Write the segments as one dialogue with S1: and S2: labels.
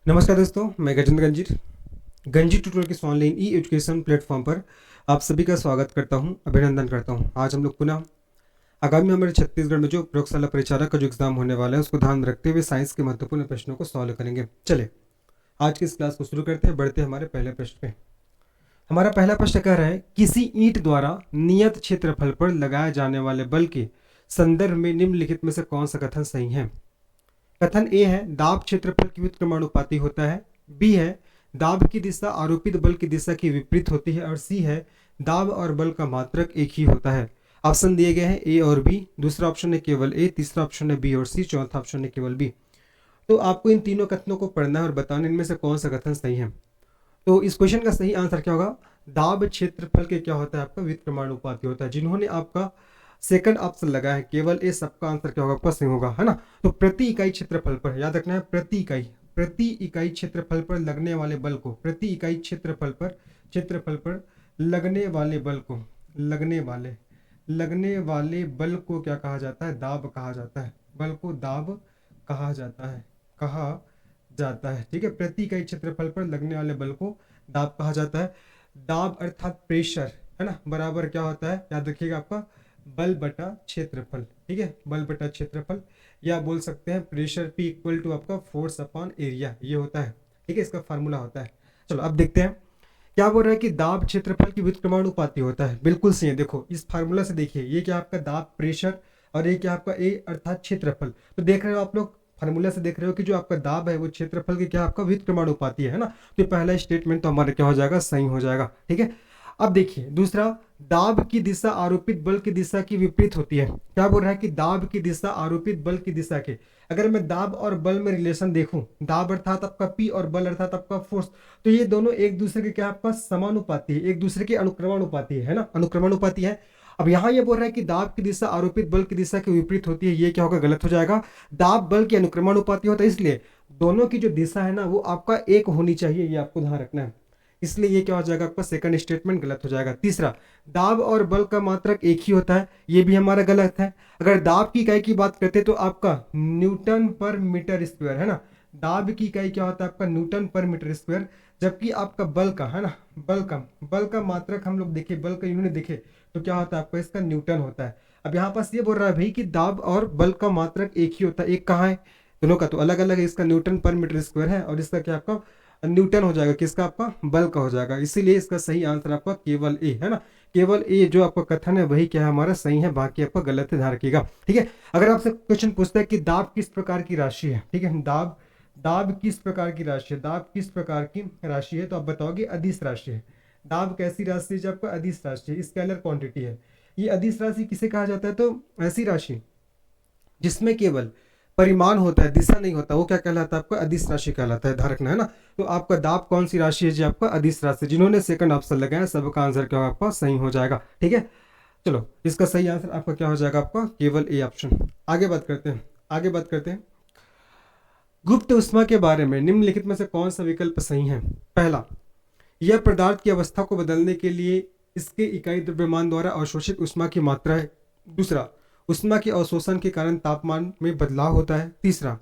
S1: नमस्कार दोस्तों, मैं गजेंद्र गंजीर गंजी ट्यूटोरियल के ऑनलाइन ई एजुकेशन प्लेटफॉर्म पर आप सभी का स्वागत करता हूं, अभिनंदन करता हूं। आज हम लोग पुनः आगामी हमारे छत्तीसगढ़ में जो प्रयोगशाला परिचालक का जो एग्जाम होने वाला है उसको ध्यान में रखते हुए साइंस के महत्वपूर्ण प्रश्नों को सॉल्व करेंगे। चले आज की इस क्लास को शुरू करते हैं, बढ़ते हैं हमारे पहले प्रश्न पे। हमारा पहला प्रश्न कह रहा है किसी ईंट द्वारा नियत क्षेत्रफल पर लगाए जाने वाले बल के संदर्भ में निम्नलिखित में से कौन सा कथन सही है। कथन ए है दाब क्षेत्रफल की व्युत्क्रमानुपाती होता है, बी है दाब की दिशा आरोपित बल की दिशा के विपरीत होती है, और सी है दाब और बल का मात्रक एक ही होता है। ऑप्शन दिए गए हैं ए और बी, दूसरा ऑप्शन है केवल ए, तीसरा ऑप्शन है बी और सी, चौथा ऑप्शन है केवल बी। तो आपको इन तीनों कथनों को पढ़ना है और बताना इनमें से कौन सा कथन सही है। तो इस क्वेश्चन का सही आंसर क्या होगा, दाब क्षेत्रफल के क्या होता है आपका व्युत्क्रमानुपाती होता है। जिन्होंने आपका सेकंड ऑप्शन लगा है केवल ए, सबका आंसर क्या होगा आपका सही होगा, है ना। तो प्रति इकाई क्षेत्रफल पर याद रखना है, प्रति इकाई क्षेत्रफल पर लगने वाले बल को, प्रति इकाई क्षेत्रफल पर लगने वाले बल को क्या कहा जाता है, दाब कहा जाता है। बल को दाब कहा जाता है ठीक है। प्रति इकाई क्षेत्रफल पर लगने वाले बल को दाब कहा जाता है। दाब अर्थात प्रेशर, है ना, बराबर क्या होता है, याद रखिएगा आपका बल बटा क्षेत्रफल, ठीक है, बल बटा क्षेत्रफल, या बोल सकते हैं प्रेशर P इक्वल टू आपका फोर्स अपॉन एरिया, ये होता है, ठीक है, इसका फार्मूला होता है। चलो अब देखते हैं क्या बोल रहा है कि दाब क्षेत्रफल की व्युत्क्रमानुपाती होता है। बिल्कुल सही है। देखो इस फार्मूला से देखिए, ये क्या आपका दाब प्रेशर और ये क्या आपका ए अर्थात क्षेत्रफल। तो देख रहे हो आप लोग, फार्मूला से देख रहे हो कि जो आपका दाब है वो क्षेत्रफल की क्या आपका व्युत्क्रमानुपाती है ना। तो पहला स्टेटमेंट तो हमारा क्या हो जाएगा, सही हो जाएगा, ठीक है। अब देखिए दूसरा, दाब की दिशा आरोपित बल की दिशा की विपरीत होती है। क्या बोल रहा है कि दाब की दिशा आरोपित बल की दिशा के, अगर मैं दाब और बल में रिलेशन देखूं, दाब अर्थात आपका पी और बल अर्थात आपका फोर्स, तो ये दोनों एक दूसरे के क्या आपका समानुपाती है, एक दूसरे के अनुक्रमानुपाती है ना, अनुक्रमानुपाती है। अब यहाँ ये बोल रहा है कि दाब की दिशा आरोपित बल की दिशा के विपरीत होती है, ये क्या होगा, गलत हो जाएगा। दाब बल के अनुक्रमानुपाती होता है, इसलिए दोनों की जो दिशा है ना वो आपका एक होनी चाहिए, ये आपको ध्यान रखना है। इसलिए ये क्या हो जाएगा आपका सेकंड स्टेटमेंट गलत हो जाएगा। तीसरा, दाब और बल का मात्रक एक ही होता है, ये भी हमारा गलत है। अगर दाब की इकाई की बात करते हैं तो आपका न्यूटन पर मीटर स्क्वायर, है ना। दाब की इकाई क्या होता है आपका न्यूटन पर मीटर स्क्वायर, जबकि आपका बल का, है ना, बल का मात्रक हम लोग देखें, बल का यूनिट देखें तो क्या होता है आपका, इसका न्यूटन होता है। अब यहाँ पास ये बोल रहा है भाई कि दाब और बल का मात्रक एक ही होता है, एक कहाँ है, दोनों का तो अलग अलग है। इसका न्यूटन पर मीटर स्क्वायर है और इसका क्या आपका न्यूटन हो जाएगा, किसका आपका बल का हो जाएगा। इसीलिए इसका सही आंसर आपका केवल ए, है ना। केवल ए जो आपका कथन है वही क्या है हमारा सही है, बाकी आपका गलत है, ध्यान रखिएगा, ठीक है। अगर आपसे क्वेश्चन पूछता है कि दाब किस प्रकार की राशि है, ठीक है, दाब दाब किस प्रकार की राशि है, दाब किस प्रकार की राशि है, तो आप बताओगे अदिश राशि है। दाब कैसी राशि है, जब आपका अदिश राशि है, स्केलर क्वांटिटी है। ये अदिश राशि किसे कहा जाता है, तो ऐसी राशि जिसमें केवल परिमाण होता है, दिशा नहीं होता, वो क्या कहलाता है आपका अदिश राशि कहलाता है, ध्यान रखना है ना। तो आपका दाब कौन सी राशि है जी, आपका अदिश राशि। जिन्होंने सेकंड ऑप्शन लगाया सबका आंसर क्या होगा आपका सही हो जाएगा, ठीक है। चलो इसका सही आंसर आपका क्या हो जाएगा आपका केवल ए ऑप्शन। आगे बात करते हैं गुप्त ऊष्मा के बारे में निम्नलिखित में से कौन सा विकल्प सही है। पहला, यह पदार्थ की अवस्था को बदलने के लिए इसके इकाई द्रव्यमान द्वारा अवशोषित ऊष्मा की मात्रा है। दूसरा, ऊष्मा के अवशोषण के कारण तापमान में बदलाव होता है। तीसरा,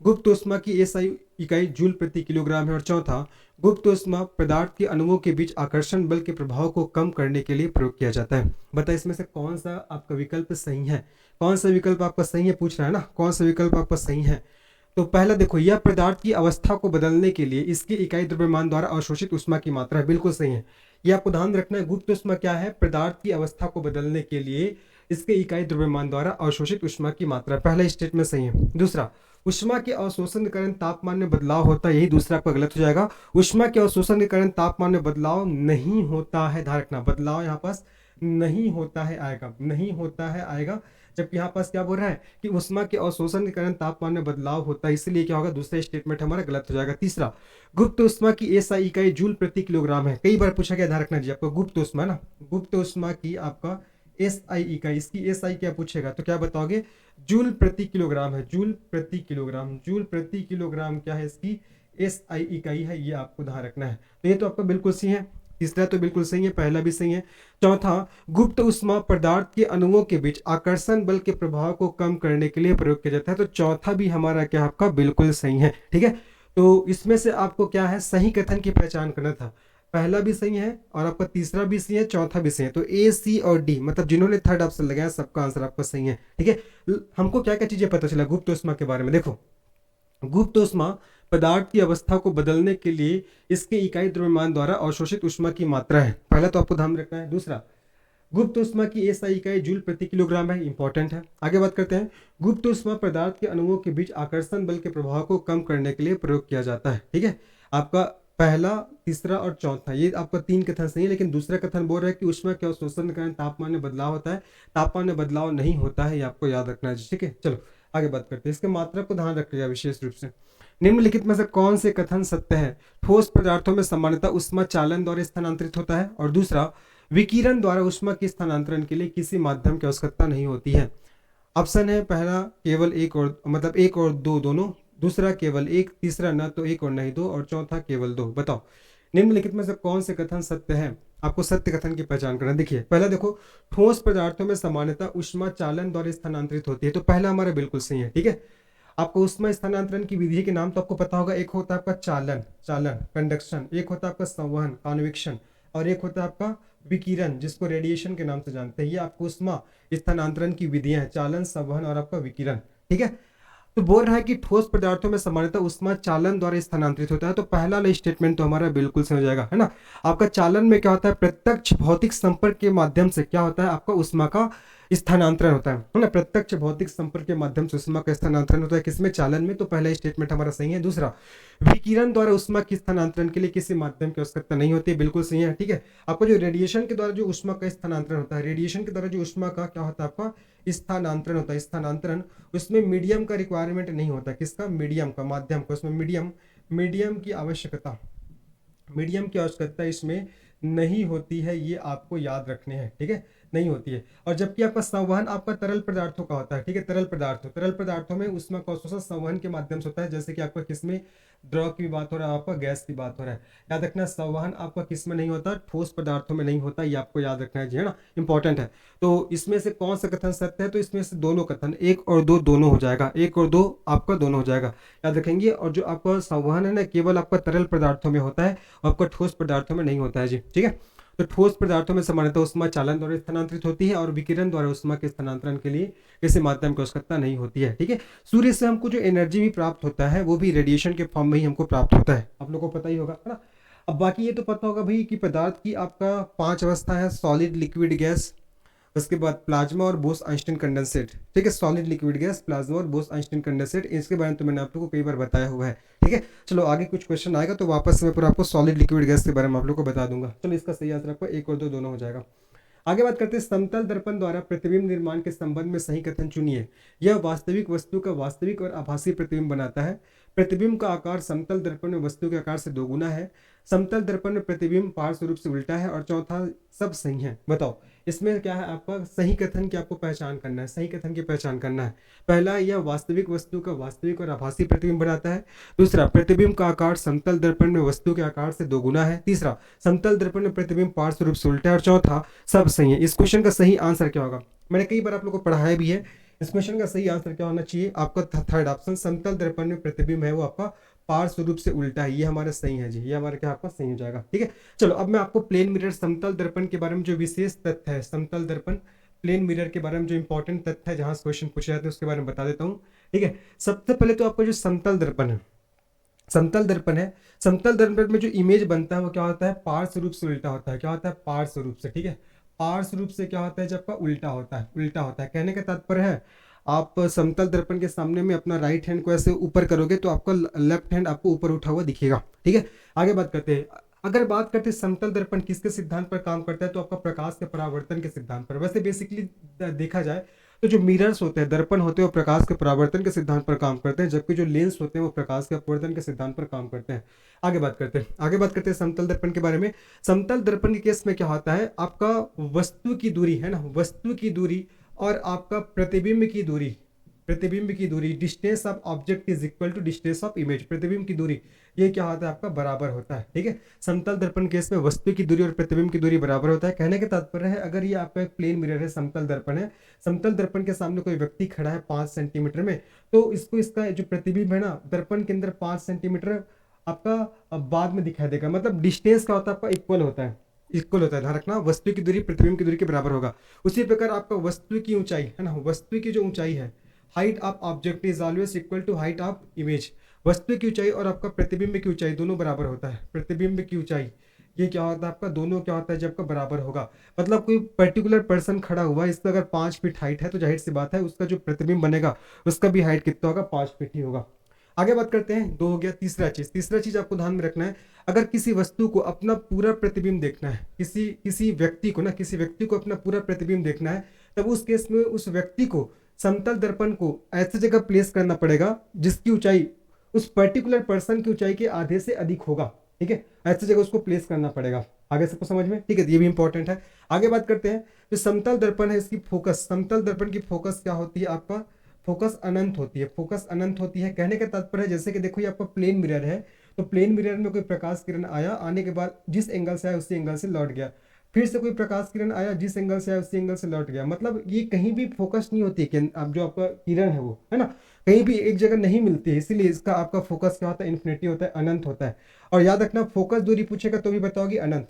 S1: गुप्त ऊष्मा की एसआई इकाई जूल प्रति किलोग्राम है। और चौथा, गुप्त ऊष्मा पदार्थ के अणुओं के बीच आकर्षण बल के प्रभाव को कम करने के लिए प्रयोग किया जाता है। बताइए इसमें से कौन सा आपका विकल्प सही है, कौन सा विकल्प आपका सही है, पूछ रहा है ना, कौन सा विकल्प आपका सही है। तो पहला देखो, यह पदार्थ की अवस्था को बदलने के लिए इसकी इकाई द्रव्यमान द्वारा अवशोषित ऊष्मा की मात्रा है, बिल्कुल सही है। यह आपको ध्यान रखना है, गुप्त ऊष्मा क्या है, पदार्थ की अवस्था को बदलने के लिए इसके इकाई द्रव्यमान द्वारा अवशोषित ऊष्मा की मात्रा, पहला स्टेटमेंट सही है। दूसरा, ऊष्मा के अवशोषण के कारण तापमान में बदलाव होता है, यही दूसरा आपका गलत हो जाएगा। ऊष्मा के अवशोषण के कारण तापमान में बदलाव नहीं होता है, ध्यान रखना, बदलाव यहाँ पास नहीं होता है आएगा, नहीं होता है आएगा। जबकि यहाँ पास क्या बोल रहा है कि ऊष्मा के अवशोषण के कारण तापमान में बदलाव होता है, इसलिए क्या होगा, दूसरा स्टेटमेंट हमारा गलत हो जाएगा। तीसरा, गुप्त ऊष्मा की एसआई इकाई जूल प्रति किलोग्राम है, कई बार पूछा गया, ध्यान रखना जी आपको, गुप्त ऊष्मा ना, गुप्त ऊष्मा की आपका एसआई इकाई, इसकी एसआई क्या पूछेगा तो क्या बताओगे, जूल प्रति किलोग्राम है, जूल प्रति किलोग्राम, जूल प्रति किलोग्राम क्या है इसकी एसआई इकाई है, ये आपको ध्यान रखना है। तो ये तो आपका बिल्कुल सही है, तीसरा तो बिल्कुल सही है, पहला भी सही है। चौथा, गुप्त ऊष्मा पदार्थ के अणुओं के बीच आकर्षण बल के प्रभाव को कम करने के लिए प्रयोग किया जाता है, तो चौथा भी हमारा क्या आपका बिल्कुल सही है, ठीक है। तो इसमें से आपको क्या है, सही कथन की पहचान करना था। पहला भी सही है और आपका तीसरा भी सही है, चौथा भी सही है। तो ए, सी और डी, मतलब जिन्होंने थर्ड ऑप्शन लगाया सबका आंसर आपका सही है। ठीक है, हमको क्या क्या चीजें पता चला गुप्त ऊष्मा के बारे में। देखो, गुप्त ऊष्मा पदार्थ की अवस्था को बदलने के लिए इसके इकाई द्रव्यमान द्वारा अवशोषित ऊष्मा की मात्रा है, पहला तो आपको ध्यान रखना है। दूसरा, गुप्त ऊष्मा की एसआई इकाई जूल प्रति किलोग्राम है, इंपॉर्टेंट है। आगे बात करते हैं, गुप्त ऊष्मा पदार्थ के अणुओं के बीच आकर्षण बल के प्रभाव को कम करने के लिए प्रयोग किया जाता है। ठीक है, आपका पहला, तीसरा और चौथा, ये आपका तीन कथन सही है, लेकिन दूसरा कथन बोल रहा है कि ऊष्मा के अवशोषण के कारण तापमान में बदलाव होता है, तापमान में बदलाव नहीं होता है, ये आपको याद रखना है। ठीक है, चलो आगे बात करते हैं, इसके मात्रा को ध्यान रखिएगा विशेष रूप से। निम्नलिखित में से कौन से कथन सत्य है? ठोस पदार्थों में सामान्यतः ऊष्मा चालन द्वारा स्थानांतरित होता है, और दूसरा, विकिरण द्वारा ऊष्मा के स्थानांतरण के लिए किसी माध्यम की आवश्यकता नहीं होती है। ऑप्शन है पहला केवल एक और, मतलब एक और दो दोनों, दूसरा केवल एक, तीसरा न तो एक और नहीं दो, और चौथा केवल दो। बताओ निम्नलिखित में से कौन से कथन सत्य है? आपको सत्य कथन की पहचान करना। देखिए पहला देखो, ठोस पदार्थों में सामान्यतः ऊष्मा चालन द्वारा स्थानांतरित होती है, तो पहला हमारा बिल्कुल सही है। ठीक है, आपको ऊष्मा स्थानांतरण की विधि के नाम तो आपको पता होगा, एक होता है आपका चालन, चालन कंडक्शन, एक होता है आपका संवहन कॉन्वेक्शन, और एक होता है आपका विकिरण जिसको रेडिएशन के नाम से जानते हैं। ये आपको ऊष्मा स्थानांतरण की विधियां हैं, चालन, संवहन और आपका विकिरण। ठीक है, तो बोल रहा है कि ठोस पदार्थों में सामान्यतः ऊष्मा चालन द्वारा स्थानांतरित होता है, तो पहला वाला स्टेटमेंट तो हमारा बिल्कुल सही हो जाएगा, है ना। आपका चालन में क्या होता है, प्रत्यक्ष भौतिक संपर्क के माध्यम से क्या होता है, आपका ऊष्मा का स्थानांतरण होता है ना। प्रत्यक्ष भौतिक संपर्क के माध्यम से ऊष्मा का स्थानांतरण होता है, किसमें, चालन में, तो पहला स्टेटमेंट हमारा सही है। दूसरा, विकिरण द्वारा ऊष्मा के स्थानांतरण के लिए किसी माध्यम की आवश्यकता नहीं होती, बिल्कुल सही है। ठीक है, आपको जो रेडिएशन के द्वारा जो ऊष्मा का स्थानांतरण होता है, रेडिएशन के द्वारा जो ऊष्मा का क्या होता है, आपका स्थानांतरण होता है, स्थानांतरण, उसमें मीडियम का रिक्वायरमेंट नहीं होता, किसका, मीडियम का, माध्यम का, उसमें मीडियम, मीडियम की आवश्यकता, मीडियम की आवश्यकता इसमें नहीं होती है, ये आपको याद रखने हैं। ठीक है, नहीं होती है। और जबकि आपका संवहन आपका तरल पदार्थों का होता है। ठीक है, तरल पदार्थों में ऊष्मा का अवशोषण संवहन के माध्यम से होता है, जैसे कि आपका किसमें, द्रव की बात हो रहा है, आपका गैस की बात हो रहा है। याद रखना, संवहन आपका किस में नहीं होता, ठोस पदार्थों में नहीं होता, ये आपको याद रखना है जी, है ना, इंपॉर्टेंट है। तो इसमें से कौन सा कथन सत्य है? तो इसमें से दोनों कथन, एक और दो दोनों हो जाएगा, एक और दो आपका दोनों हो जाएगा, याद रखेंगे। और जो आपका संवहन है ना, केवल आपका तरल पदार्थों में होता है, आपका ठोस पदार्थों में नहीं होता है जी। ठीक है, तो ठोस पदार्थों में सामान्यतः ऊष्मा चालन द्वारा स्थानांतरित होती है, और विकिरण द्वारा ऊष्मा के स्थानांतरण के लिए किसी माध्यम की आवश्यकता नहीं होती है। ठीक है, सूर्य से हमको जो एनर्जी भी प्राप्त होता है वो भी रेडिएशन के फॉर्म में ही हमको प्राप्त होता है, आप लोगों को पता ही होगा, है ना। अब बाकी ये तो पता होगा भाई कि पदार्थ की आपका 5 अवस्था है, सॉलिड, लिक्विड, गैस, उसके बाद प्लाज्मा और बोस आइंस्टीन कंडेंसेट। ठीक है, सॉलिड, लिक्विड, गैस, प्लाज्मा और बोस आइंस्टीन कंडेंसेट, इसके बारे में तो मैंने आप लोगों को कई बार बताया हुआ है। ठीक है, चलो आगे कुछ क्वेश्चन आएगा तो वापस मैं पूरा आपको सॉलिड, लिक्विड, गैस के बारे में आप लोग को बता दूंगा। चलो इसका सही आंसर आपको एक और दो दोनों हो जाएगा। आगे बात करते हैं, समतल दर्पण द्वारा प्रतिबिंब निर्माण के संबंध में सही कथन चुनिए। यह वास्तविक वस्तु का वास्तविक और आभासी प्रतिबिंब बनाता है। प्रतिबिंब का आकार समतल दर्पण में वस्तु के आकार से दोगुना है। समतल दर्पण में प्रतिबिंब पार्श्व रूप से उल्टा है, और चौथा, सब सही है। बताओ इसमें क्या है, आपका सही कथन की आपको पहचान करना है, सही कथन की पहचान करना है। पहला, यह वास्तविक वस्तु का वास्तविक और आभासी प्रतिबिंब बनाता है। दूसरा, प्रतिबिंब का आकार समतल दर्पण में वस्तु के आकार से दोगुना है। तीसरा, समतल दर्पण में प्रतिबिंब पार्श्व रूप से उल्टा है, और चौथा, सब सही है। इस क्वेश्चन का सही आंसर क्या होगा? मैंने कई बार आप लोग को पढ़ाया भी है। इस क्वेश्चन का सही आंसर क्या होना चाहिए? आपका थर्ड ऑप्शन, समतल दर्पण में प्रतिबिंब है वो आपका पार्श्व रूप से उल्टा है, ये हमारा सही है जी, ये हमारा क्या आपका सही हो जाएगा। ठीक है, चलो अब मैं आपको प्लेन मिरर समतल दर्पण के बारे में जो विशेष तथ्य है, समतल दर्पण प्लेन मिरर के बारे में जो इंपॉर्टेंट तथ्य है, जहां से क्वेश्चन पूछे जाते हैं उसके बारे में बता देता हूँ। ठीक है, सबसे पहले तो आपका जो समतल दर्पण है, समतल दर्पण है, समतल दर्पण में जो इमेज बनता है वो क्या होता है, पार्श्व रूप से उल्टा होता है। क्या होता है, पार्श्व रूप से। ठीक है, पार्श्व रूप से क्या होता है, जब का उल्टा होता है, उल्टा होता है। कहने का तात्पर्य है, आप समतल दर्पण के सामने में अपना राइट हैंड को ऐसे ऊपर करोगे तो आपका लेफ्ट हैंड आपको ऊपर उठा हुआ दिखेगा। ठीक है, आगे बात करते हैं। अगर बात करते हैं समतल दर्पण किसके सिद्धांत पर काम करता है, तो आपका प्रकाश के परावर्तन के सिद्धांत पर। वैसे बेसिकली देखा जाए तो जो मिरर्स होते हैं, दर्पण होते हैं, वो प्रकाश के परावर्तन के सिद्धांत पर काम करते हैं, जबकि जो लेंस होते हैं वो प्रकाश के अपवर्तन के सिद्धांत पर काम करते हैं। आगे बात करते हैं, आगे बात करते हैं समतल दर्पण के बारे में। समतल दर्पण के केस में क्या होता है, आपका वस्तु की दूरी है ना, वस्तु की दूरी और आपका प्रतिबिंब की दूरी, प्रतिबिंब की दूरी, distance of object is equal to distance of image, प्रतिबिंब की दूरी ये क्या होता है आपका बराबर होता है। ठीक है, समतल दर्पण केस में वस्तु की दूरी और प्रतिबिंब की दूरी बराबर होता है। कहने का तात्पर्य है अगर ये आपका एक प्लेन मिरर है, समतल दर्पण है, समतल दर्पण के सामने कोई व्यक्ति खड़ा है 5 सेंटीमीटर में, तो इसको इसका जो प्रतिबिंब है ना दर्पण के अंदर 5 सेंटीमीटर आपका बाद में दिखाई देगा। मतलब डिस्टेंस का होता है आपका इक्वल होता है, इक्वल होता है, ध्यान रखना, वस्तु की दूरी प्रतिबिंब की दूरी के बराबर होगा। उसी प्रकार आपका वस्तु की ऊंचाई है ना, वस्तु की जो ऊंचाई है, height of object is always equal to height of image. वस्तु की ऊंचाई और आपका प्रतिबिंब की ऊंचाई दोनों बराबर होता है। प्रतिबिंब की ऊंचाई ये क्या होता है आपका, दोनों क्या होता है जब आपका बराबर होगा। मतलब कोई पर्टिकुलर पर्सन खड़ा हुआ है, इसका अगर 5 फीट हाइट है तो जाहिर सी बात है उसका जो प्रतिबिंब बनेगा उसका भी हाइट कितना होगा, 5 फीट ही होगा। आगे बात करते हैं, दो हो गया। तीसरा चीज आपको ध्यान में रखना है, अगर किसी वस्तु को अपना पूरा प्रतिबिंब देखना है, किसी किसी व्यक्ति को ना, किसी व्यक्ति को अपना पूरा प्रतिबिंब देखना है, तब उस केस में उस व्यक्ति को समतल दर्पण को ऐसी जगह प्लेस करना पड़ेगा जिसकी ऊंचाई उस पर्टिकुलर पर्सन की ऊंचाई के आधे से अधिक होगा। ठीक है, ऐसी जगह उसको प्लेस करना पड़ेगा। आगे सबको समझ में, ठीक है, ये भी इंपॉर्टेंट है। आगे बात करते हैं, जो समतल दर्पण है इसकी फोकस, समतल दर्पण की फोकस क्या होती है आपका, फोकस अनंत होती है। फोकस अनंत होती है कहने का तात्पर्य है जैसे कि देखो ये आपका प्लेन मिरर है, तो प्लेन मिरर में कोई प्रकाश किरण आया, आने के बाद जिस एंगल से आया उसी एंगल से लौट गया, फिर से कोई प्रकाश किरण आया, जिस एंगल से आया उसी एंगल से लौट गया। मतलब ये कहीं भी फोकस नहीं होती है कि आप जो आपका किरण है वो है ना, कहीं भी एक जगह नहीं मिलती है, इसीलिए इसका आपका फोकस क्या होता है, इन्फिनिटी होता है, अनंत होता है। और याद रखना फोकस दूरी पूछेगा तो भी बताओगी अनंत,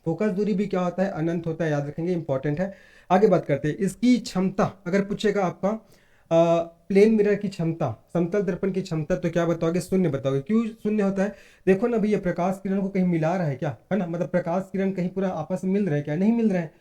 S1: फोकस दूरी भी क्या होता है, अनंत होता है, याद रखेंगे, इंपॉर्टेंट है। आगे बात करते हैं, इसकी क्षमता अगर पूछेगा आपका प्लेन मिरर की क्षमता, समतल दर्पण की क्षमता, तो क्या बताओगे, शून्य बताओगे। क्यों शून्य होता है, देखो ना भैया प्रकाश किरण को कहीं मिला रहा है क्या, है ना, मतलब प्रकाश किरण कहीं पूरा आपस में मिल रहा है क्या, नहीं मिल रहा है,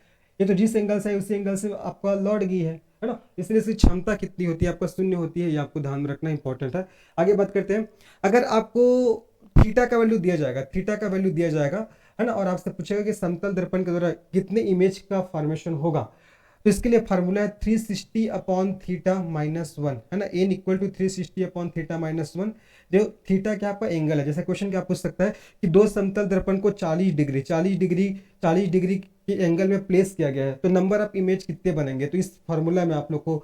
S1: ये तो जिस एंगल से है उसी एंगल से आपका लौट गई है ना, इसलिए इसकी क्षमता कितनी होती है आपका, शून्य होती है, ये आपको ध्यान में रखना इंपॉर्टेंट है। आगे बात करते हैं, अगर आपको थीटा का वैल्यू दिया जाएगा, थीटा का वैल्यू दिया जाएगा है ना, और आपसे पूछेगा कि समतल दर्पण के द्वारा कितने इमेज का फॉर्मेशन होगा, तो इसके लिए फार्मूला है 360 अपॉन थीटा माइनस वन, है ना, n equal to 360 upon theta minus one. जो थीटा क्या आपका एंगल है, जैसे क्वेश्चन क्या पूछ सकता है कि दो समतल दर्पण को 40 डिग्री के एंगल में प्लेस किया गया है, तो नंबर ऑफ इमेज कितने बनेंगे। तो इस फार्मूला में आप लोग को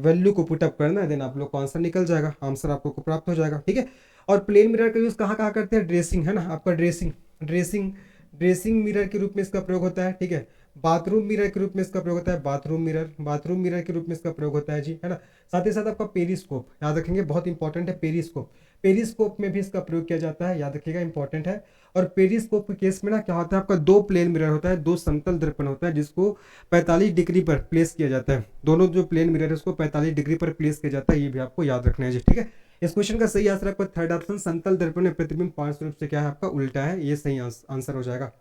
S1: वैल्यू को पुटअप करना है, देन आप लोग को आंसर निकल जाएगा, आंसर आपको को प्राप्त हो जाएगा। ठीक है, और प्लेन मिरर का यूज कहाँ कहाँ करते हैं, ड्रेसिंग, है ना, आपका ड्रेसिंग मिरर के रूप में इसका प्रयोग होता है। ठीक है, बाथरूम मिरर के रूप में इसका प्रयोग होता है, बाथरूम मिरर के रूप में इसका प्रयोग होता है जी, है ना। साथ ही साथ आपका पेरिस्कोप याद रखेंगे, बहुत इंपॉर्टेंट है, पेरिस्कोप में भी इसका प्रयोग किया जाता है, याद रखिएगा, इंपॉर्टेंट है। और पेरिस्कोप के केस में ना क्या होता है आपका, दो प्लेन मिरर होता है, दो समतल दर्पण होता है, जिसको 45 डिग्री पर प्लेस किया जाता है। दोनों जो प्लेन मिरर है उसको 45 डिग्री पर प्लेस किया जाता है, ये भी आपको याद रखना है जी। ठीक है, इस क्वेश्चन का सही आंसर आपका थर्ड ऑप्शन, समतल दर्पण में प्रतिबिंब पार्श्व रूप से क्या है आपका उल्टा है, ये सही आंसर हो जाएगा।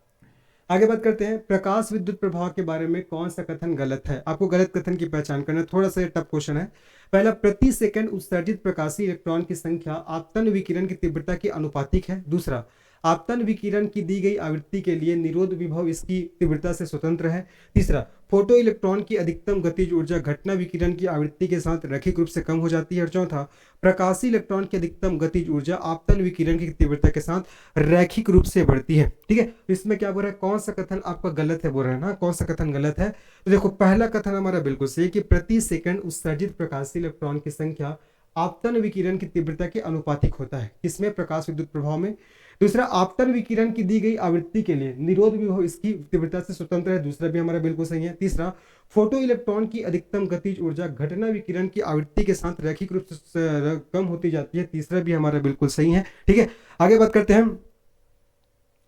S1: आगे बात करते हैं, प्रकाश विद्युत प्रभाव के बारे में कौन सा कथन गलत है। आपको गलत कथन की पहचान करना है, थोड़ा सा टफ क्वेश्चन है। पहला, प्रति सेकंड उत्सर्जित प्रकाशीय इलेक्ट्रॉन की संख्या आपतन विकिरण की तीव्रता के अनुपातिक है। दूसरा, आपतन विकिरण की दी गई आवृत्ति के लिए निरोध विभव इसकी तीव्रता से स्वतंत्र है। तीसरा, फोटो इलेक्ट्रॉन की अधिकतम गतिज ऊर्जा घटना विकिरण की आवृत्ति के साथ रैखिक रूप से कम हो जाती है। और चौथा, प्रकाशीय इलेक्ट्रॉन की अधिकतम गतिज ऊर्जा आपतन विकिरण की तीव्रता के साथ रैखिक रूप से बढ़ती है। ठीक है, तो इसमें क्या बोल रहा है, कौन सा कथन आपका गलत है, बोल रहा है ना, कौन सा कथन गलत है। तो देखो पहला कथन हमारा बिल्कुल सही कि प्रति सेकंड उत्सर्जित प्रकाशीय इलेक्ट्रॉन की संख्या आपतन विकिरण की तीव्रता के अनुपातिक होता है, किसमें, प्रकाश विद्युत प्रभाव में। दूसरा, आपतन विकिरण की दी गई आवृत्ति के लिए निरोध विभव इसकी तीव्रता से स्वतंत्र है, दूसरा भी हमारा बिल्कुल सही है। तीसरा, फोटो इलेक्ट्रॉन की अधिकतम गतिज ऊर्जा घटना विकिरण की आवृत्ति के साथ रैखिक रूप से कम होती जाती है, तीसरा भी हमारा बिल्कुल सही है। ठीक है, आगे बात करते हैं,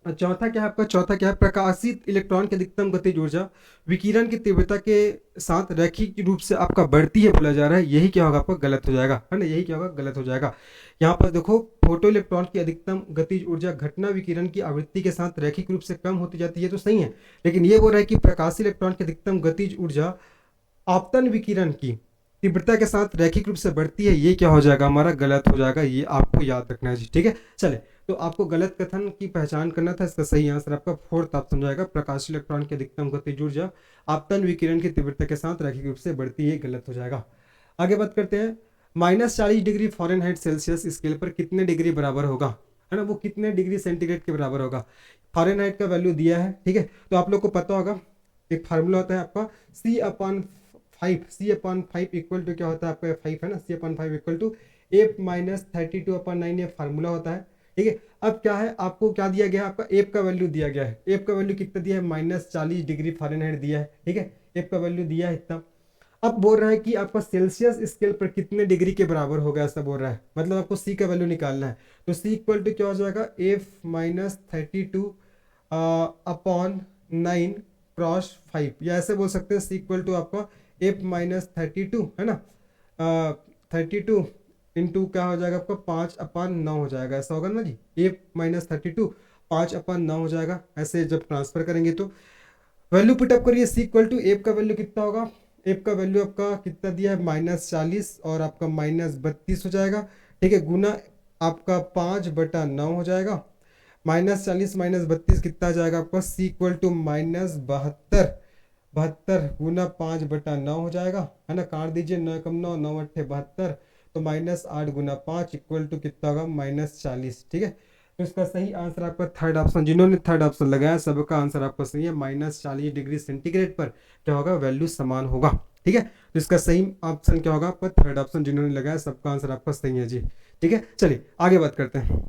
S1: चौथा क्या है आपका, चौथा क्या है, प्रकाशित इलेक्ट्रॉन की अधिकतम गतिज ऊर्जा विकिरण की तीव्रता के साथ रैखिक रूप से आपका बढ़ती है बोला जा रहा है, यही क्या होगा आपका गलत हो जाएगा, है ना, यही क्या होगा गलत हो जाएगा। यहाँ पर देखो फोटो इलेक्ट्रॉन की अधिकतम गतिज ऊर्जा घटना विकिरण की आवृत्ति के साथ रैखिक रूप से कम होती जाती है, तो सही है, लेकिन ये बोल रहा है कि प्रकाशीय इलेक्ट्रॉन की अधिकतम गतिज ऊर्जा आपतन विकिरण की तीव्रता के साथ रैखिक रूप से बढ़ती है, ये क्या हो जाएगा हमारा गलत हो जाएगा, ये आपको याद रखना है जी। ठीक है, चले, तो आपको गलत कथन की पहचान करना था, इसका सही आंसर आपका फोर्थ ऑप्शन जाएगा, प्रकाश इलेक्ट्रॉन की अधिकतम गतिज ऊर्जा आपतन विकिरण की तीव्रता के साथ रैखिक रूप से बढ़ती है, गलत हो जाएगा। आगे बात करते हैं, -40 डिग्री फ़ारेनहाइट सेल्सियस स्केल पर कितने डिग्री बराबर होगा, है ना, वो कितने डिग्री सेंटीग्रेड के बराबर होगा। फ़ारेनहाइट का वैल्यू दिया है, ठीक है, तो आप लोग को पता होगा एक फार्मूला होता है आपका C/5 5, C/5 इक्वल टू क्या होता है आपका 5 है ना, C/5 equal to F minus 32/9 ये फार्मूला होता है। ठीक है, अब क्या है आपको क्या दिया गया है, आपका एफ का वैल्यू दिया गया है। एफ का वैल्यू कितना दिया है, -40 डिग्री फ़ारेनहाइट दिया है। ठीक है, एफ का वैल्यू दिया है इतना। अब बोल रहा है कि आपका सेल्सियस स्केल पर कितने डिग्री के बराबर होगा, ऐसा बोल रहा है। मतलब आपको सी का वैल्यू निकालना है। तो सी इक्वल टू क्या हो जाएगा, एफ माइनस 32/9 क्रॉस 5, या ऐसे बोल सकते हैं सी इक्वल टू आपका एफ माइनस 32 है ना, 32 इंटू क्या हो जाएगा आपका 5/9 हो जाएगा, ऐसा होगा ना जी। एफ माइनस 32 5/9 हो जाएगा। ऐसे जब ट्रांसफर करेंगे तो वैल्यू पुटअप करिए, सी इक्वल टू एफ का वैल्यू कितना होगा, एफ का वैल्यू आपका कितना दिया है -40 और आपका -32 हो जाएगा। ठीक है, गुना आपका 5/9 हो जाएगा। -40 -32 कितना आ जाएगा आपका, सी इक्वल टू -72, 72 गुना 5/9 हो जाएगा, है ना। काट दीजिए, 9 कम 9, 9 अट्ठे 72, तो -8 गुना 5 इक्वल टू कितना होगा, -40। ठीक है, तो इसका सही आंसर आपका थर्ड ऑप्शन, जिन्होंने थर्ड ऑप्शन लगाया सबका आंसर आपका सही है। -40 डिग्री सेंटीग्रेड पर क्या होगा, वैल्यू समान होगा। ठीक है, तो इसका सही ऑप्शन क्या होगा आपका थर्ड ऑप्शन, जिन्होंने लगाया सबका आंसर आपका सही है जी। ठीक है, चलिए आगे बात करते हैं।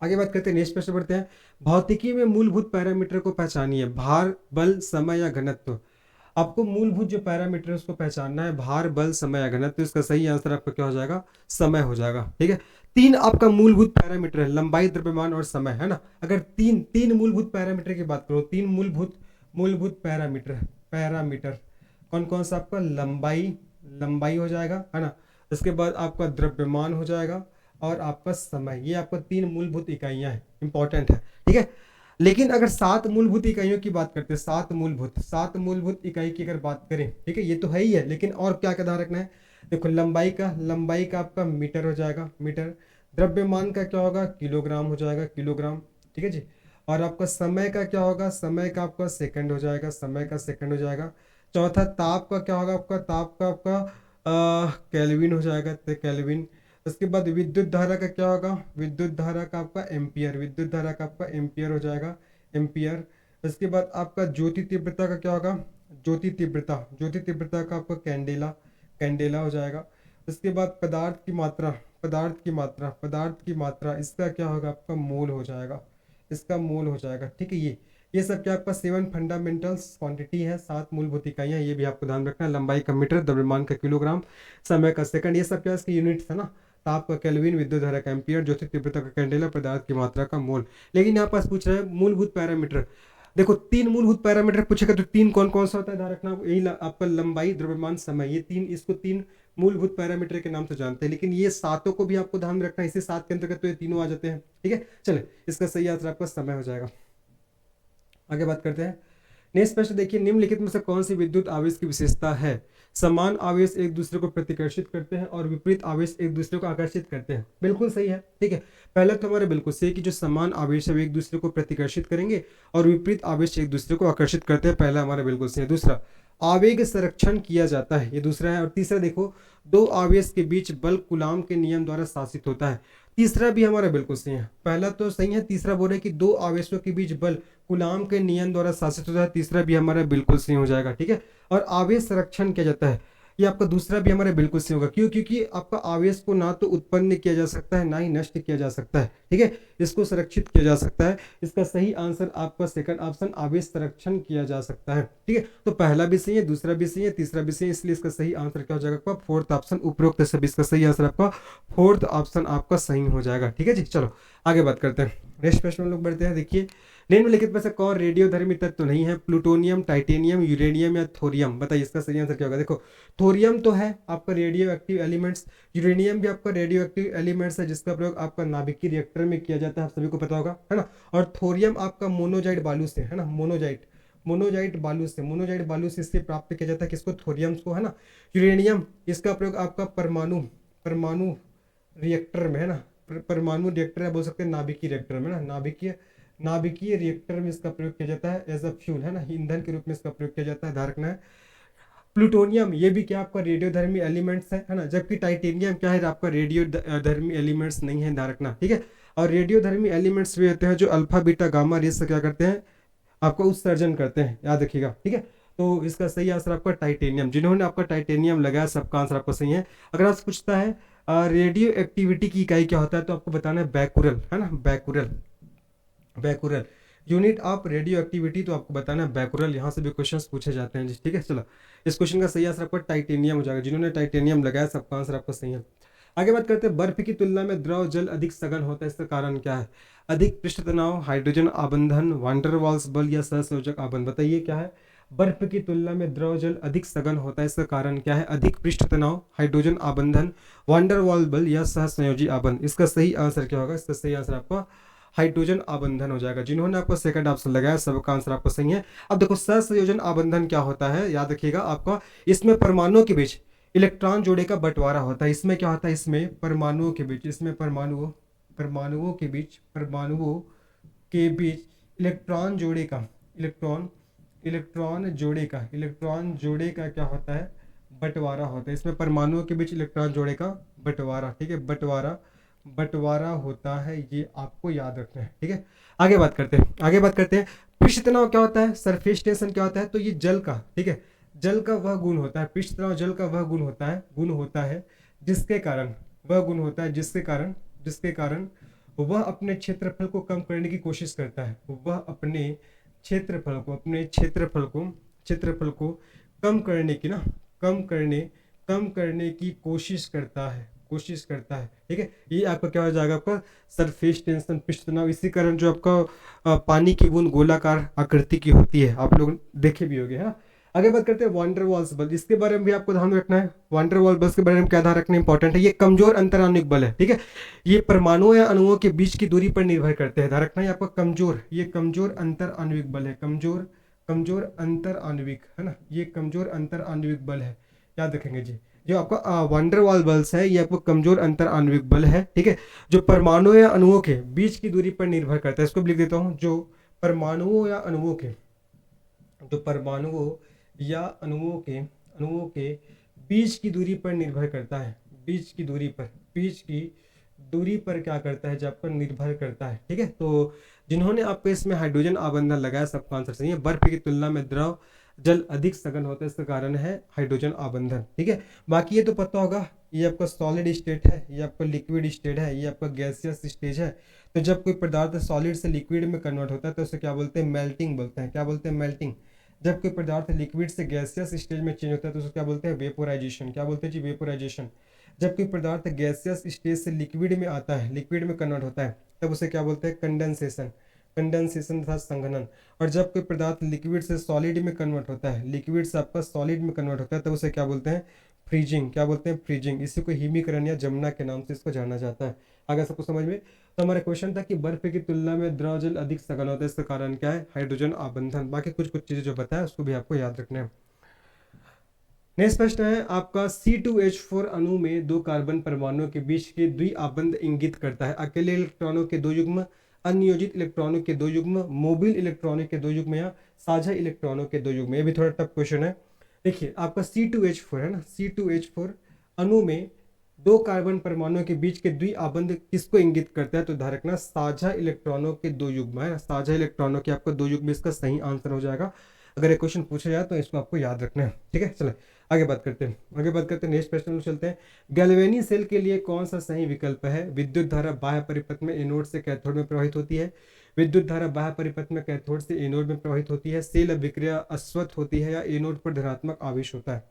S1: आगे बात करते हैं, नेक्स्ट प्रश्न पढ़ते हैं। भौतिकी में मूलभूत पैरामीटर को पहचानिए, भार, बल, समय या घनत्व। आपको मूलभूत जो पैरामीटर है उसको पहचानना है, भार, बल, समय या घनत्व। इसका सही आंसर आपका क्या हो जाएगा, समय हो जाएगा। ठीक है, तीन आपका मूलभूत पैरामीटर है, लंबाई, द्रव्यमान और समय, है ना। अगर तीन तीन मूलभूत पैरामीटर की बात करो, तीन मूलभूत मूलभूत पैरामीटर पैरामीटर कौन कौन सा आपका, लंबाई, लंबाई हो जाएगा, है ना। इसके बाद आपका द्रव्यमान हो जाएगा और आपका समय, ये आपका तीन मूलभूत इकाइयां हैं, इंपॉर्टेंट है। ठीक है, लेकिन अगर 7 मूलभूत इकाइयों की बात करते हैं, 7 मूलभूत इकाई की अगर बात करें, ठीक है, ये तो है ही है, लेकिन और क्या क्या ध्यान रखना है। देखो, लंबाई का आपका मीटर हो जाएगा, मीटर। द्रव्यमान का क्या होगा, किलोग्राम हो जाएगा, किलोग्राम। ठीक है जी। और आपका समय का क्या होगा, समय का आपका सेकंड हो जाएगा, समय का सेकंड हो जाएगा। चौथा, ताप का क्या होगा आपका, ताप का आपका केल्विन हो जाएगा, तो केल्विन। उसके बाद विद्युत धारा का क्या होगा, विद्युत धारा का आपका एम्पियर, विद्युत धारा का आपका एम्पियर हो जाएगा, एम्पियर। उसके बाद आपका ज्योति तीव्रता का क्या होगा, ज्योति तीव्रता का आपका कैंडेला, कैंडेला हो जाएगा। उसके बाद पदार्थ की मात्रा इसका क्या होगा आपका मोल हो जाएगा, इसका मोल हो जाएगा। ठीक है, ये सब क्या आपका 7 फंडामेंटल्स क्वांटिटी है, 7 मूलभूत इकाइयां, ये भी आपको ध्यान रखना है। लंबाई का मीटर, द्रव्यमान का किलोग्राम, समय का सेकंड, ये सब क्या इसके यूनिट्स है ना। ताप का केल्विन, विद्युत धारा का एम्पियर, ज्योति तीव्रता का कैंडेला, पदार्थ की मात्रा का मोल। लेकिन यहाँ पास पूछ रहा है मूलभूत पैरामीटर। देखो, तीन मूलभूत पैरामीटर पूछेगा तो तीन कौन कौन सा होता है, ध्यान रखना। यही आपका लंबाई, द्रव्यमान, समय, ये तीन, इसको तीन मूलभूत पैरामीटर के नाम से जानते हैं। लेकिन ये सातों को भी आपको ध्यान रखना है, इसी सात के अंतर्गत तो ये तीनों आ जाते हैं। ठीक है, चले, इसका सही आंसर आपका समय हो जाएगा। आगे बात करते हैं। नेक्स्ट प्रश्न देखिए, निम्नलिखित में से कौन सी विद्युत आवेश की विशेषता है। समान आवेश एक दूसरे को प्रतिकर्षित करते हैं और विपरीत आवेश एक दूसरे को आकर्षित करते हैं। बिल्कुल सही है। ठीक है, पहला तो हमारे बिल्कुल सही कि जो समान आवेश है वे एक दूसरे को प्रतिकर्षित करेंगे और विपरीत आवेश एक दूसरे को आकर्षित करते हैं, पहला हमारा बिल्कुल सही है। दूसरा, आवेग संरक्षण किया जाता है, ये दूसरा है। और तीसरा देखो, दो आवेश के बीच बल कूलाम के नियम द्वारा शासित होता है, तीसरा भी हमारा बिल्कुल सही है। पहला तो सही है, तीसरा बोल रहे कि दो आवेशों के बीच बल कूलाम के नियम द्वारा शासित होता है, तीसरा भी हमारा बिल्कुल सही हो जाएगा। ठीक है, और आवेश संरक्षण किया जाता है, ये आपका दूसरा भी हमारे बिल्कुल सही होगा। क्यों, क्योंकि आपका आवेश को ना तो उत्पन्न किया जा सकता है ना ही नष्ट किया जा सकता है। ठीक है, इसको संरक्षित किया जा सकता है। इसका सही आंसर आपका सेकंड ऑप्शन, आवेश संरक्षण किया जा सकता है। ठीक है, तो पहला भी सही है, दूसरा भी सही है, तीसरा भी सही है, इसलिए इसका सही आंसर क्या हो जाएगा आपका फोर्थ ऑप्शन, उपरोक्त सभी इसका सही आंसर आपका फोर्थ ऑप्शन आपका सही हो जाएगा। ठीक है जी, चलो आगे बात करते हैं। नेक्स्ट प्रश्न हम लोग बढ़ते हैं। देखिए, निम्नलिखित में से कौन रेडियोधर्मी तत्व नहीं है, प्लूटोनियम, टाइटेनियम, यूरेनियम या थोरियम। बताइए इसका सही आंसर क्या होगा। देखो, थोरियम तो है आपका रेडियो एक्टिव एलिमेंट्स, यूरेनियम भी आपका रेडियो एक्टिव एलिमेंट्स है, जिसका प्रयोग आपका नाभिकीय रिएक्टर में किया जाता है, आप सभी को पता होगा, है ना। और थोरियम आपका मोनोजाइट बालू से, है ना, मोनोजाइट बालू से इससे प्राप्त किया जाता है, किसको, थोरियम्स को, है ना। यूरेनियम, इसका प्रयोग आपका परमाणु रिएक्टर में, है ना, परमाणु रिएक्टर है, बोल सकते हैं नाभिकीय रिएक्टर में ना, नाभिकीय रिएक्टर में इसका प्रयोग किया जाता है एज अ फ्यूल, है ना, ईंधन के रूप में इसका प्रयोग किया जाता है, ध्यान रखना है। प्लूटोनियम, ये भी क्या आपका रेडियोधर्मी एलिमेंट्स है ना, जबकि टाइटेनियम क्या है, आपका रेडियोधर्मी एलिमेंट्स नहीं है, ध्यान रखना। ठीक है, और रेडियोधर्मी एलिमेंट्स वे होते हैं जो अल्फा बीटा गामा रेस से क्या करते हैं, आपको उत्सर्जन करते हैं, याद रखिएगा। ठीक है, तो इसका सही आंसर आपका टाइटेनियम। जिन्होंने आपका टाइटेनियम लगाया सबका आंसर आपका सही है। अगर आपसे पूछता है रेडियो एक्टिविटी की इकाई क्या होता है, तो आपको बताना है बैकुरल, है ना, Becquerel. Becquerel unit of radio activity, तो आपको बताना है बैकुरल। यहाँ से भी क्वेश्चंस पूछे जाते हैं जी, ठीक है। चलो, इस क्वेश्चन का सही आंसर आपका टाइटेनियम हो जाएगा। जिन्होंने टाइटेनियम लगाया सबका आंसर आपका सही है। आगे बात करते हैं, बर्फ की तुलना में द्रव जल अधिक सघन होता है, इसका कारण क्या है? अधिक पृष्ठ तनाव, हाइड्रोजन आबंधन, वांडरवाल्स बल या सहसंयोजक आबंधन, बताइए क्या है? बर्फ की तुलना में द्रव जल अधिक सघन होता है, इसका कारण क्या है? अधिक पृष्ठ तनाव, हाइड्रोजन आबंधन, वांडरवाल बल या सहसंयोजी आबंध। इसका सही आंसर क्या होगा? इसका सही आंसर आपका हाइड्रोजन आबंधन हो जाएगा। जिन्होंने आपको सेकंड ऑप्शन लगाया सबका आंसर आपका सही है। अब देखो, सहसंयोजन आबंधन क्या होता है, याद रखिएगा आपका, इसमें परमाणुओं के बीच इलेक्ट्रॉन जोड़े का बंटवारा होता है। इसमें क्या होता है? इसमें परमाणुओं के बीच, इसमें परमाणुओं के बीच इलेक्ट्रॉन जोड़े का, इलेक्ट्रॉन जोड़े का क्या होता है? बंटवारा होता है। इसमें परमाणुओं के बीच इलेक्ट्रॉन जोड़े का बंटवारा, ठीक है, बंटवारा होता है, ये आपको याद रखना है, ठीक है। आगे बात करते हैं पृष्ठ तनाव क्या होता है, सरफेस टेंशन क्या होता है, तो ये जल का, ठीक है, जल का वह गुण होता है, पृष्ठ तनाव जल का वह गुण होता है जिसके कारण, वह अपने क्षेत्रफल को कम करने की कोशिश करता है। वह अपने क्षेत्रफल को कम करने की ना, कम करने की कोशिश करता है, ठीक है। ये आपका क्या हो जाएगा? आपका सरफेस टेंशन, पृष्ठ तनाव। इसी कारण जो आपका पानी की बूंद गोलाकार आकृति की होती है, आप लोग देखे भी होंगे, है ना। आगे बात करते हैं वांडरवाल्स बल, इसके बारे में भी आपको ध्यान रखना है। वांडरवाल बल के बारे में क्या ध्यान रखना इंपॉर्टेंट है? ये कमजोर अंतराण्विक बल है, ठीक है। ये परमाणुओं या अणुओं के बीच की दूरी पर निर्भर करते हैं। ध्यान रखना है आपका कमजोर अंतर आणविक बल है, कमजोर अंतर आणविक, है ना, ये कमजोर अंतर आणविक बल है, याद रखेंगे जी। जो आपका वांडरवाल बल्स है, ये आपको कमजोर अंतर आणविक बल है, ठीक है, जो परमाणुओं या अणुओं के बीच की दूरी पर निर्भर करता है। इसको भी लिख देता हूं, जो परमाणुओं या अणुओं के बीच की दूरी पर निर्भर करता है, बीच की दूरी पर क्या करता है, जब पर निर्भर करता है, ठीक है। तो जिन्होंने आपको इसमें हाइड्रोजन आबंधन लगाया सबका आंसर सही है। बर्फ की तुलना में द्रव जल अधिक सघन होता है, इसका कारण है हाइड्रोजन आबंधन, ठीक है। बाकी ये तो पता होगा, ये आपका सॉलिड स्टेट है, ये आपका लिक्विड स्टेट है, ये आपका गैसियस स्टेज है। तो जब कोई पदार्थ सॉलिड से लिक्विड में कन्वर्ट होता है तो उसे क्या बोलते हैं? मेल्टिंग बोलते हैं। क्या बोलते हैं? मेल्टिंग। जब कोई पदार्थ लिक्विड से गैसियस स्टेज में चेंज होता है तो उसे क्या बोलते हैं? वेपोराइजेशन। क्या बोलते हैं जी? वेपोराइजेशन। जब कोई पदार्थ गैसियस स्टेज से लिक्विड में आता है, लिक्विड में कन्वर्ट होता है, तब उसे क्या बोलते हैं? कंडेंसेशन तथा संघनन। और जब कोई पदार्थ लिक्विड से सॉलिड में कन्वर्ट होता है, लिक्विड से आपका सॉलिड में कन्वर्ट होता है, तब उसे क्या बोलते हैं? फ्रीजिंग। क्या बोलते हैं? फ्रीजिंग। इसी को हिमीकरण या जमना के नाम से इसको जाना जाता है। अगर सबको समझ में, तो हमारा क्वेश्चन था कि बर्फ की तुलना में द्रव जल अधिक सघन होता है, इसका कारण क्या है? हाइड्रोजन आबंधन। बाकी कुछ कुछ चीजें जो बताया उसको भी आपको याद रखना है। नेक्स्ट प्रश्न है आपका, C2H4 अणु में दो कार्बन परमाणुओं के बीच के द्विआबंध इंगित करता है। अकेले इलेक्ट्रॉनों के दो युग्म, अनियोजित इलेक्ट्रॉनों के दो युग्म, मोबिल इलेक्ट्रॉनों के दो युग्म या साझा इलेक्ट्रॉनों के दो युग्म। ये भी थोड़ा टफ क्वेश्चन है। देखिए आपका C2H4 है ना, C2H4 अणु में दो कार्बन परमाणुओं के बीच के द्विआबंध किसको इंगित करता है? तो ध्यान रखना, साझा इलेक्ट्रॉनों के दो युग्म है, साझा इलेक्ट्रॉनों के आपका दो युग्म, इसका सही आंसर हो जाएगा। अगर ये क्वेश्चन पूछा जाए तो इसको आपको याद रखना है, ठीक है। चलो आगे बात करते हैं नेक्स्ट प्रश्न में चलते हैं। गैल्वेनी सेल के लिए कौन सा सही विकल्प है? विद्युत धारा बाह्य परिपथ में एनोड से कैथोड में प्रवाहित होती है, विद्युत धारा बाह्य परिपथ में कैथोड से एनोड में प्रवाहित होती है, सेल अभिक्रिया अस्वत होती है, या एनोड पर धनात्मक आवेश होता है।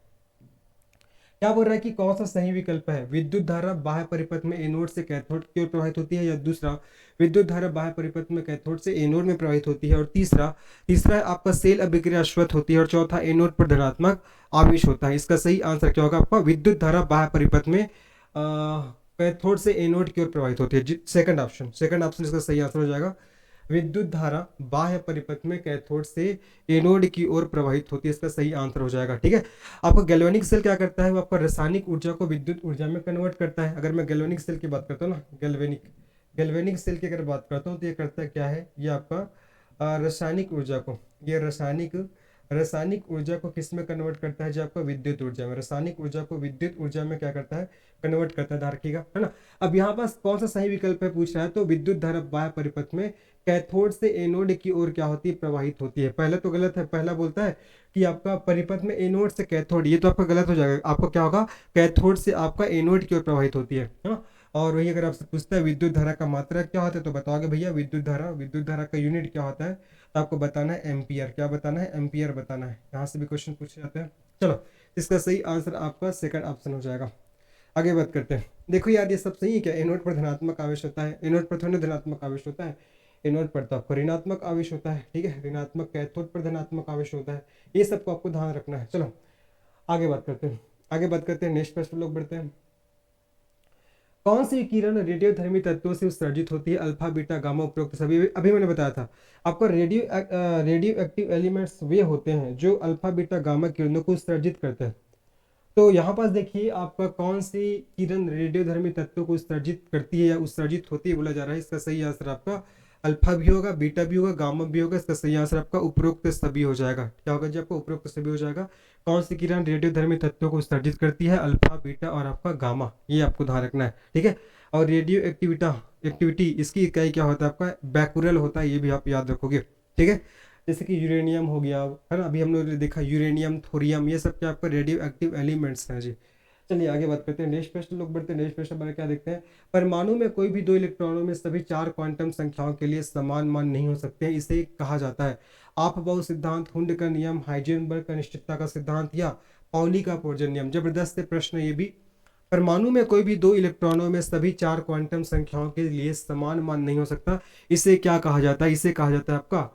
S1: क्या बोल रहा है कि कौन सा सही विकल्प है? विद्युत धारा बाह्य परिपथ में एनोड से कैथोड की ओर प्रवाहित होती है, या दूसरा विद्युत धारा बाह्य परिपथ में कैथोड से एनोड में प्रवाहित होती है, और तीसरा है आपका सेल अभिक्रिया अश्वत होती है, और चौथा एनोड पर धनात्मक आवेश होता है। इसका सही आंसर क्या होगा आपका? विद्युत धारा बाह्य परिपथ में कैथोड से एनोड की ओर प्रवाहित होती है। सेकंड ऑप्शन इसका सही आंसर हो जाएगा। विद्युत धारा बाह्य परिपथ में कैथोड से एनोड की ओर प्रवाहित होती है, इसका सही आंसर हो जाएगा, ठीक है। आपका गैल्वेनिक सेल क्या करता है? वो आपका रासायनिक ऊर्जा को विद्युत ऊर्जा में कन्वर्ट करता है। अगर मैं गैल्वेनिक सेल की बात करता हूँ ना, गैल्वेनिक सेल की अगर बात करता हूँ तो ये करता है क्या है? ये आपका रासायनिक ऊर्जा को, ये रासायनिक रासायनिक ऊर्जा को किस में कन्वर्ट करता है जी? आपका विद्युत ऊर्जा में। रासायनिक ऊर्जा को विद्युत ऊर्जा में क्या करता है? कन्वर्ट करता है। ध्यान रखिएगा, है ना। अब यहाँ पास कौन सा सही विकल्प है पूछ रहा है, तो विद्युत धारा बाह्य परिपथ में कैथोड से एनोड की ओर क्या होती है? प्रवाहित होती है। पहला तो गलत है, पहला बोलता है कि आपका परिपथ में एनोड से कैथोड, ये तो आपका गलत हो जाएगा। आपको क्या होगा? कैथोड से आपका एनोड की ओर प्रवाहित होती है ना। और वही अगर आपसे पूछता है विद्युत धारा का मात्रा क्या होता है, तो बताओगे भैया विद्युत धारा का यूनिट क्या होता है? तो आपको बताना है एम्पियर। क्या बताना है? एम्पियर बताना है। यहाँ से भी क्वेश्चन पूछे जाते हैं। चलो, इसका सही आंसर आपका सेकंड ऑप्शन हो जाएगा। आगे बात करते हैं। देखो यार, ये सब सही है क्या? एनोड पर धनात्मक आवेश होता है, एनोड पर थोड़ी धनात्मक आवेश होता है, एनोड पर तो आपको ऋणात्मक आवेश होता है। ठीक है, ऋणात्मक कैथोड पर धनात्मक आवेश होता है। ये सबको आपको ध्यान रखना है। चलो आगे बात करते हैं, नेक्स्ट प्रश्न लोग बढ़ते हैं। कौन सी किरण रेडियोधर्मी तत्वों से उत्सर्जित होती है? अल्फा, बीटा, गामा, उपरोक्त सभी। अभी मैंने बताया था आपको, रेडियो एक्टिव एलिमेंट्स वे होते हैं जो अल्फा, बीटा, गामा किरणों को उत्सर्जित करते हैं। तो यहाँ पास देखिए आपका कौन सी किरण रेडियोधर्मी तत्वों को उत्सर्जित करती है या उत्सर्जित होती है बोला जा रहा है। इसका सही आंसर आपका अल्फा भी होगा, बीटा भी होगा, गामा भी होगा। इसका सही आंसर आपका उपरोक्त सभी हो जाएगा। क्या होगा जी? आपका उपरोक्त सभी हो जाएगा। कौन सी किरण रेडियोधर्मी तत्वों को उत्सर्जित करती है? अल्फा, बीटा और आपका गामा। ये आपको ध्यान रखना है, ठीक है। और रेडियो एक्टिविटी इसकी इकाई क्या होता है? आपका बैकुरल होता है। ये भी आप याद रखोगे, ठीक है। जैसे कि यूरेनियम हो गया, है ना। अभी हम लोग ने देखा यूरेनियम, थोरियम, ये सब क्या आपका रेडियो एक्टिव एलिमेंट्स हैं जी। चलिए आगे बात करते हैं। नेक्स्ट प्रश्न लोग बढ़ते हैं। नेक्स्ट प्रश्न हमारे क्या देखते हैं? परमाणु में कोई भी दो इलेक्ट्रॉनों में सभी चार क्वांटम संख्याओं के लिए समान मान नहीं हो सकते हैं। इसे कहा जाता है आपबाउ सिद्धांत, हुंड का नियम, हाइजेनबर्ग का अनिश्चितता का सिद्धांत या पाउली का पोर्जन नियम। जबरदस्त प्रश्न ये भी। परमाणु में कोई भी दो इलेक्ट्रॉनों में सभी चार क्वांटम संख्याओं के लिए समान मान नहीं हो सकता। इसे क्या कहा जाता है? इसे कहा जाता है आपका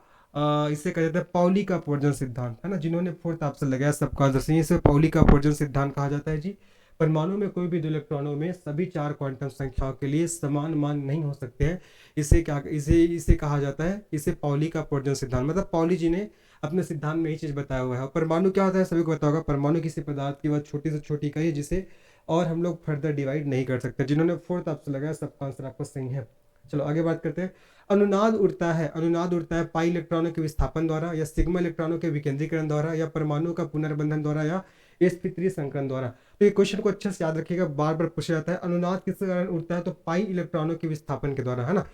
S1: इसे कहा जाता है पाउली का अपवर्जन सिद्धांत, है ना। जिन्होंने फोर्थ ऑप्शन लगाया सबका आंसर सही है। इसे पाउली का अपवर्जन सिद्धांत कहा जाता है जी। परमाणु में कोई भी दो इलेक्ट्रॉनों में सभी चार क्वांटम संख्याओं के लिए समान मान नहीं हो सकते हैं। इसे कहा जाता है, इसे पाउली का अपवर्जन सिद्धांत, मतलब पाउली जी ने अपने सिद्धांत में यही चीज बताया हुआ है। और परमाणु क्या होता है सभी को पता होगा। परमाणु किसी पदार्थ की वह छोटी से छोटी इकाई है जिसे और हम लोग फर्दर डिवाइड नहीं कर सकते। जिन्होंने फोर्थ ऑप्शन लगाया सबका आंसर आपका सही है। चलो आगे बात करते हैं। अनुनाद उड़ता है पाई इलेक्ट्रॉनों के विस्थापन द्वारा या सिग्मा इलेक्ट्रॉनों के विकेंद्रीकरण द्वारा या परमाणु का पुनर्बंधन द्वारा या sp3 संकरण द्वारा। तो ये क्वेश्चन को अच्छे से याद रखिएगा, बार बार पूछा जाता है। अनुनाद किस कारण उड़ता है? तो पाई इलेक्ट्रॉनों के विस्थापन के द्वारा, है ना।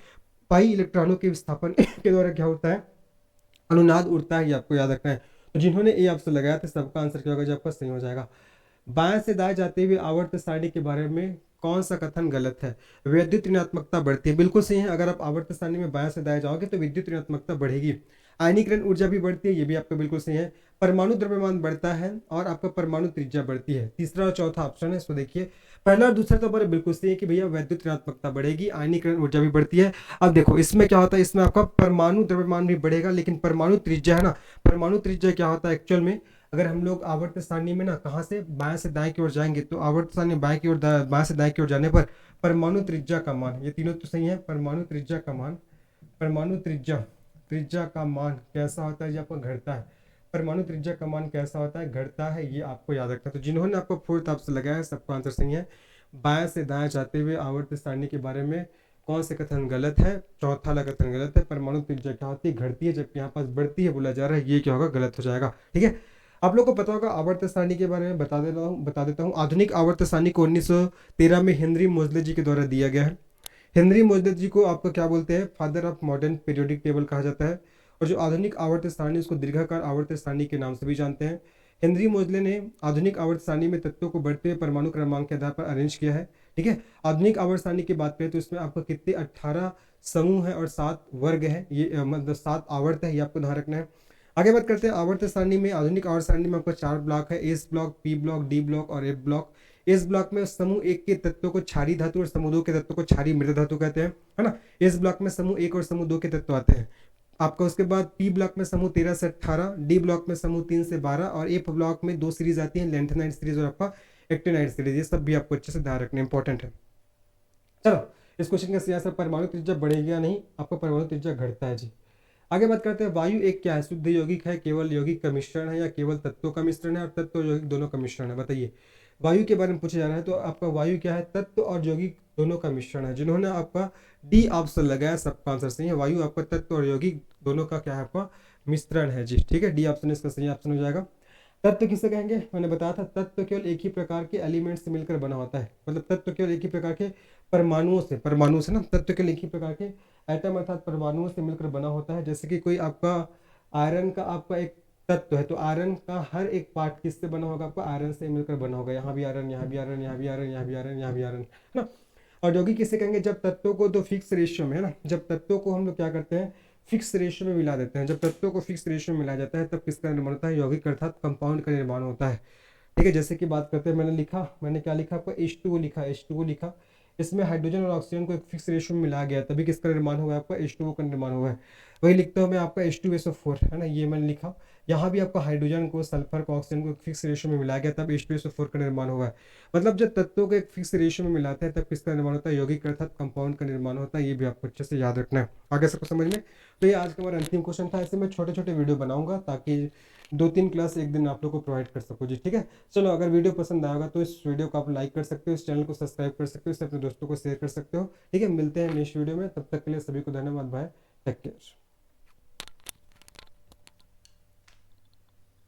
S1: पाई इलेक्ट्रॉनों के विस्थापन के द्वारा क्या होता है? अनुनाद उड़ता है। ये आपको याद रखना है। तो जिन्होंने ये ऑप्शन लगाया था सबका आंसर क्या होगा? जो आपका सही हो जाएगा। बाएं से दाएं जाते हुए आवर्त सारणी के बारे में कौन सा कथन गलत है? विद्युत ऋणात्मकता बढ़ती है। बिल्कुल सही है। अगर आप आवर्त सारणी में बाएं से दाएं जाओगे तो विद्युत ऋणात्मकता बढ़ेगी। आयनीकरण ऊर्जा भी बढ़ती है। ये भी आपका बिल्कुल सही है। परमाणु द्रव्यमान बढ़ता है और आपका परमाणु त्रिज्या बढ़ती है। तीसरा और चौथा ऑप्शन है, इसको देखिए। पहला और दूसरा तो हमारे बिल्कुल सही है कि भैया विद्युत ऋणात्मकता बढ़ेगी, आयनीकरण ऊर्जा भी बढ़ती है। अब देखो इसमें क्या होता है, इसमें आपका परमाणु द्रव्यमान भी बढ़ेगा, लेकिन परमाणु त्रिज्या है ना, परमाणु त्रिज्या क्या होता है एक्चुअल में? अगर हम लोग आवर्त सारणी में ना कहाँ से बाएं से दाएं की ओर जाएंगे, तो आवर्त सारणी बाएं की ओर बाएं से दाएं की ओर जाने पर परमाणु त्रिज्या का मान, ये तीनों तो सही है। परमाणु त्रिज्या का मान, परमाणु त्रिज्या का मान कैसा होता है? जी आपको घटता है। परमाणु त्रिज्या का मान कैसा होता है? घटता है। ये आपको याद रखना है। तो जिन्होंने आपको फोर्थ ऑप्शन लगाया है सबका आंसर सही है। बाएं से दाएं जाते हुए आवर्त सारणी के बारे में कौन से कथन गलत है? चौथा वाला कथन गलत है। परमाणु त्रिज्या क्या होती है? घटती है, जबकि यहाँ पास बढ़ती है बोला जा रहा है। ये क्या होगा? गलत हो जाएगा, ठीक है। आप लोग को पता होगा आवर्त सारणी के बारे में बता देता हूँ। आधुनिक आवर्त सारणी को 1913 में हेनरी मोजले जी के द्वारा दिया गया है। हेनरी मोजले जी को आपको क्या बोलते हैं? Father of modern periodic table कहा जाता है। और जो आधुनिक आवर्त सारणी उसको दीर्घाकार आवर्त सारणी के नाम से भी जानते हैं। हेनरी मोजले ने आधुनिक आवर्त सारणी में तत्वों को बढ़ते हुए परमाणु क्रमांक के आधार पर अरेंज किया है, ठीक है। आधुनिक आवर्त सारणी की बात करें तो इसमें आपको कितने 18 समूह है और 7 वर्ग है। ये मतलब 7 आवर्त है, ये आपको ध्यान रखना है। आगे बात करते हैं आवर्त सारणी में। आधुनिक आवर्त सारणी में आपको 4 ब्लॉक है, S block, P block, D block और एफ ब्लॉक। इस ब्लॉक में समूह 1 के तत्वों को क्षारीय धातु और समूह 2 के तत्वों को क्षारीय मृत धातु कहते हैं, है ना। इस ब्लॉक में समूह 1 और समूह 2 के तत्व आते हैं आपका। उसके बाद पी ब्लॉक में समूह 13 से 18, डी ब्लॉक में समूह 3 से 12 और एफ ब्लॉक में 2 सीरीज आती है, लेंथेनाइट सीरीज और आपका एक्टिनाइट सीरीज। ये सब भी आपको अच्छे से ध्यान रखना इंपॉर्टेंट है। चलो इस क्वेश्चन का सही आंसर परमाणु त्रिज्या बढ़ेगी या नहीं? आपका परमाणु त्रिज्या घटता है जी। आगे बात करते हैं वायु एक क्या है? शुद्ध यौगिक है, केवल यौगिक का मिश्रण है या केवल तत्वों का मिश्रण है और तत्व और यौगिक दोनों का मिश्रण है? बताइए। वायु के बारे में पूछा जा रहा है। तो आपका वायु क्या है? तत्व और यौगिक दोनों का मिश्रण है। जिन्होंने आपका डी ऑप्शन लगाया सबका आंसर सही है। वायु आपका तत्व और यौगिक दोनों का क्या है? आपका मिश्रण है जी, ठीक है, डी ऑप्शन इसका सही ऑप्शन हो जाएगा। तत्व किसे कहेंगे, मैंने बताया था तत्व केवल एक ही प्रकार के एलिमेंट से मिलकर बना होता है, मतलब तत्व केवल एक ही प्रकार के परमाणुओं से ना, तत्व केवल एक ही प्रकार के एटम अर्थात परमाणुओं से मिलकर बना होता है। जैसे कि कोई आपका आयरन का आपका एक तत्व है, तो आयरन का हर एक पार्ट किससे बना होगा, आपका आयरन से मिलकर बना होगा, यहाँ भी आयरन, यहाँ भी आयरन, यहाँ भी आयरन, यहाँ भी आयरन, यहाँ भी आयरन, है ना। और यौगिक किसे कहेंगे, जब तत्वों को दो फिक्स रेशियो में, है ना, जब तत्वों को हम लोग क्या करते हैं, फिक्स रेशियो में मिला देते हैं। जब तत्वों को फिक्स रेशियो में मिलाया जाता है तब किसका निर्माण होता है, यौगिक अर्थात कंपाउंड का निर्माण होता है। ठीक है, जैसे कि बात करते हैं, मैंने क्या लिखा आपका H2O लिखा, H2O लिखा, इसमें हाइड्रोजन और ऑक्सीजन को एक फिक्स रेशियो में मिलाया गया तभी किसका निर्माण हुआ है, आपका H2O का निर्माण हुआ है। वही लिखता हूँ मैं आपका H2SO4, है ना, ये मैंने लिखा। यहाँ भी आपका हाइड्रोजन को, सल्फर को, ऑक्सीजन को एक फिक्स रेशियो में मिलाया गया तब H2SO4 का निर्माण हुआ है। मतलब जब तत्वों को एक फिक्स रेशियो में मिलाते हैं तब किसका निर्माण होता है, यौगिक अर्थात कंपाउंड का निर्माण होता है। ये भी आपको अच्छे से याद रखना है, आगे सबको समझ में। तो ये आज का हमारा अंतिम क्वेश्चन था। ऐसे मैं छोटे छोटे वीडियो बनाऊंगा ताकि 2-3 क्लास एक दिन आप लोग को प्रोवाइड कर सकूँ जी, ठीक है। चलो, अगर वीडियो पसंद आएगा तो इस वीडियो को आप लाइक कर सकते हो, इस चैनल को सब्सक्राइब कर सकते हो, इसे अपने दोस्तों को शेयर कर सकते हो, ठीक है। मिलते हैं नेक्स्ट वीडियो में, तब तक के लिए सभी को धन्यवाद, बाय, टेक केयर।